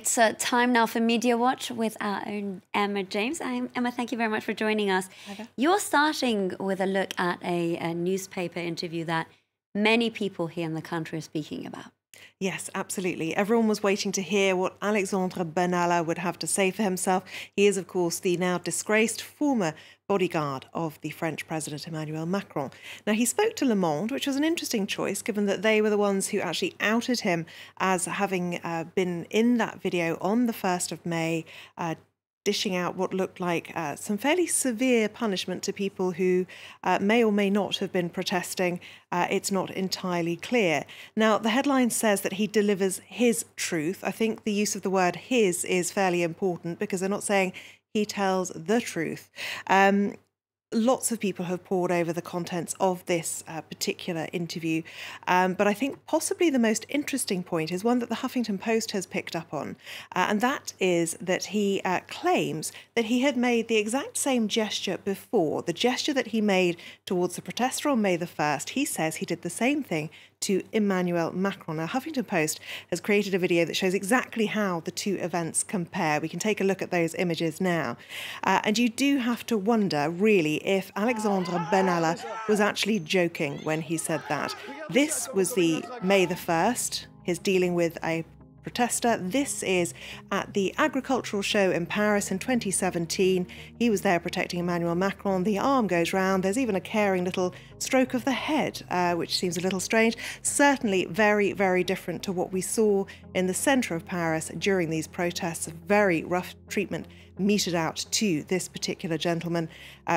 It's time now for Media Watch with our own Emma James. Emma, thank you very much for joining us. You're starting with a look at a newspaper interview that many people here in the country are speaking about. Yes, absolutely. Everyone was waiting to hear what Alexandre Benalla would have to say for himself. He is, of course, the now disgraced former bodyguard of the French President Emmanuel Macron. Now, he spoke to Le Monde, which was an interesting choice, given that they were the ones who actually outed him as having been in that video on the 1st of May, dishing out what looked like some fairly severe punishment to people who may or may not have been protesting. It's not entirely clear. Now, the headline says that he delivers his truth. I think the use of the word his is fairly important because they're not saying he tells the truth. Lots of people have pored over the contents of this particular interview, but I think possibly the most interesting point is one that the Huffington Post has picked up on, and that is that he claims that he had made the exact same gesture before. The gesture that he made towards the protester on May the 1st, he says he did the same thing to Emmanuel Macron. Now, Huffington Post has created a video that shows exactly how the two events compare. We can take a look at those images now. And you do have to wonder, really, if Alexandre Benalla was actually joking when he said that. This was the May the 1st, his dealing with a protester. This is at the agricultural show in Paris in 2017. He was there protecting Emmanuel Macron. The arm goes round. There's even a caring little stroke of the head, which seems a little strange. Certainly very, very different to what we saw in the centre of Paris during these protests. Very rough treatment meted out to this particular gentleman.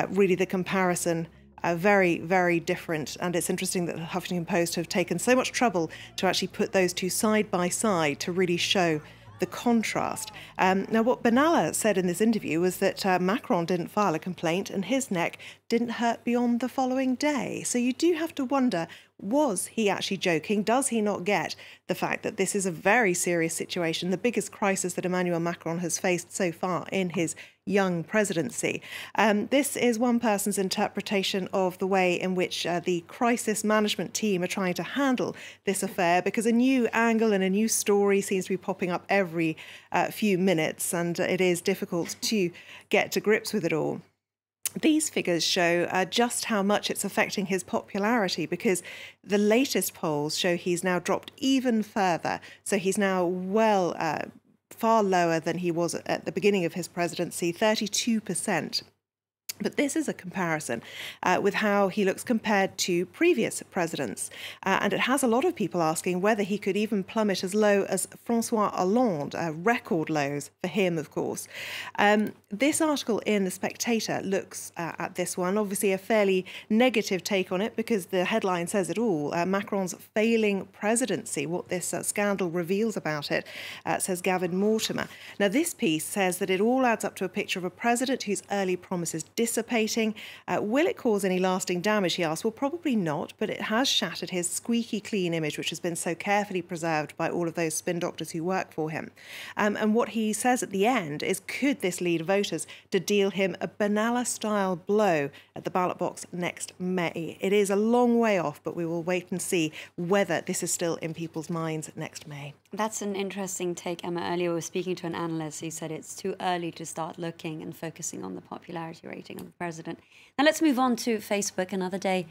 Really, the comparison very, very different. And it's interesting that the Huffington Post have taken so much trouble to actually put those two side by side to really show the contrast. Now, what Benalla said in this interview was that Macron didn't file a complaint and his neck didn't hurt beyond the following day. So you do have to wonder, was he actually joking? Does he not get the fact that this is a very serious situation, the biggest crisis that Emmanuel Macron has faced so far in his young presidency? This is one person's interpretation of the way in which the crisis management team are trying to handle this affair, because a new angle and a new story seems to be popping up every few minutes, and it is difficult to get to grips with it all. These figures show just how much it's affecting his popularity, because the latest polls show he's now dropped even further. So he's now far lower than he was at the beginning of his presidency, 32%. But this is a comparison with how he looks compared to previous presidents. And it has a lot of people asking whether he could even plummet as low as François Hollande, record lows for him, of course. This article in The Spectator looks at this one, obviously a fairly negative take on it because the headline says it all. Macron's failing presidency, what this scandal reveals about it, says Gavin Mortimer. Now, this piece says that it all adds up to a picture of a president whose early promises dissipating. Will it cause any lasting damage, he asked? Well, probably not, but it has shattered his squeaky clean image, which has been so carefully preserved by all of those spin doctors who work for him. And what he says at the end is, could this lead voters to deal him a Benalla-style blow at the ballot box next May? It is a long way off, but we will wait and see whether this is still in people's minds next May. That's an interesting take, Emma. Earlier we were speaking to an analyst who said it's too early to start looking and focusing on the popularity rating of the president. Now let's move on to Facebook. Another day,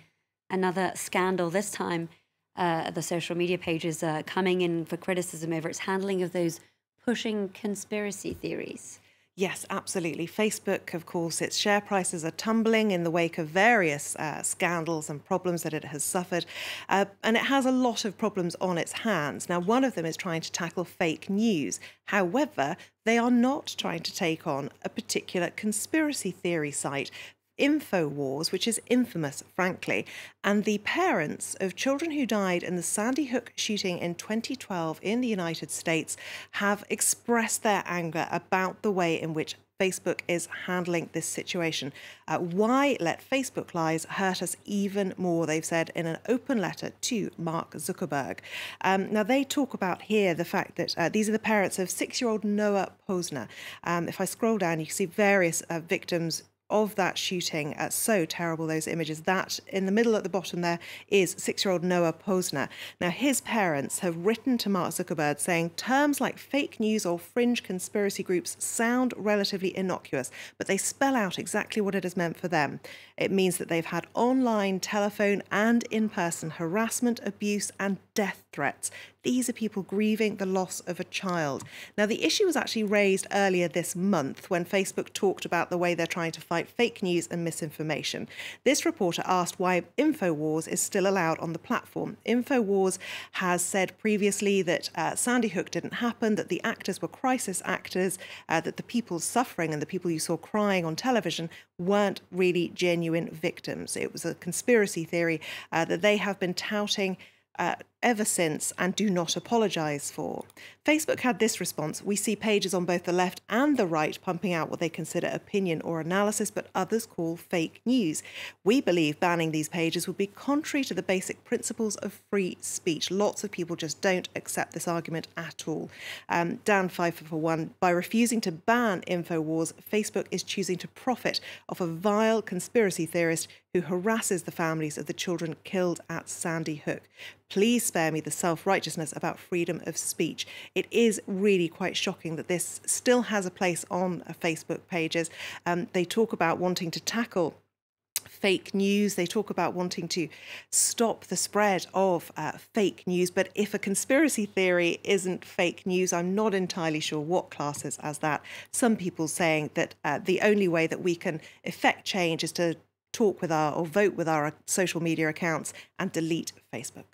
another scandal. This time the social media pages are coming in for criticism over its handling of those pushing conspiracy theories. Yes, absolutely. Facebook, of course, its share prices are tumbling in the wake of various scandals and problems that it has suffered. And it has a lot of problems on its hands. Now, one of them is trying to tackle fake news. However, they are not trying to take on a particular conspiracy theory site, InfoWars, which is infamous, frankly, and the parents of children who died in the Sandy Hook shooting in 2012 in the United States have expressed their anger about the way in which Facebook is handling this situation. Why let Facebook lies hurt us even more, they've said in an open letter to Mark Zuckerberg. Now, they talk about here the fact that these are the parents of 6-year-old Noah Posner. If I scroll down, you can see various victims of that shooting. So terrible, those images. That in the middle at the bottom there is 6-year-old Noah Posner. Now, his parents have written to Mark Zuckerberg saying terms like fake news or fringe conspiracy groups sound relatively innocuous, but they spell out exactly what it has meant for them. It means that they've had online, telephone and in-person harassment, abuse and death threats. These are people grieving the loss of a child. Now, the issue was actually raised earlier this month when Facebook talked about the way they're trying to fight fake news and misinformation. This reporter asked why InfoWars is still allowed on the platform. InfoWars has said previously that Sandy Hook didn't happen, that the actors were crisis actors, that the people suffering and the people you saw crying on television weren't really genuine victims. It was a conspiracy theory that they have been touting ever since and do not apologise for. Facebook had this response: we see pages on both the left and the right pumping out what they consider opinion or analysis, but others call fake news. We believe banning these pages would be contrary to the basic principles of free speech. Lots of people just don't accept this argument at all. Dan Pfeiffer, for one, by refusing to ban InfoWars, Facebook is choosing to profit off a vile conspiracy theorist who harasses the families of the children killed at Sandy Hook. Please spare me the self-righteousness about freedom of speech. It is really quite shocking that this still has a place on Facebook pages. They talk about wanting to tackle fake news. They talk about wanting to stop the spread of fake news. But if a conspiracy theory isn't fake news, I'm not entirely sure what classes as that. Some people saying that the only way that we can effect change is to talk with or vote with our social media accounts and delete Facebook.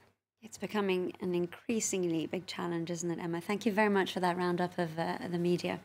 It's becoming an increasingly big challenge, isn't it, Emma? Thank you very much for that roundup of the media.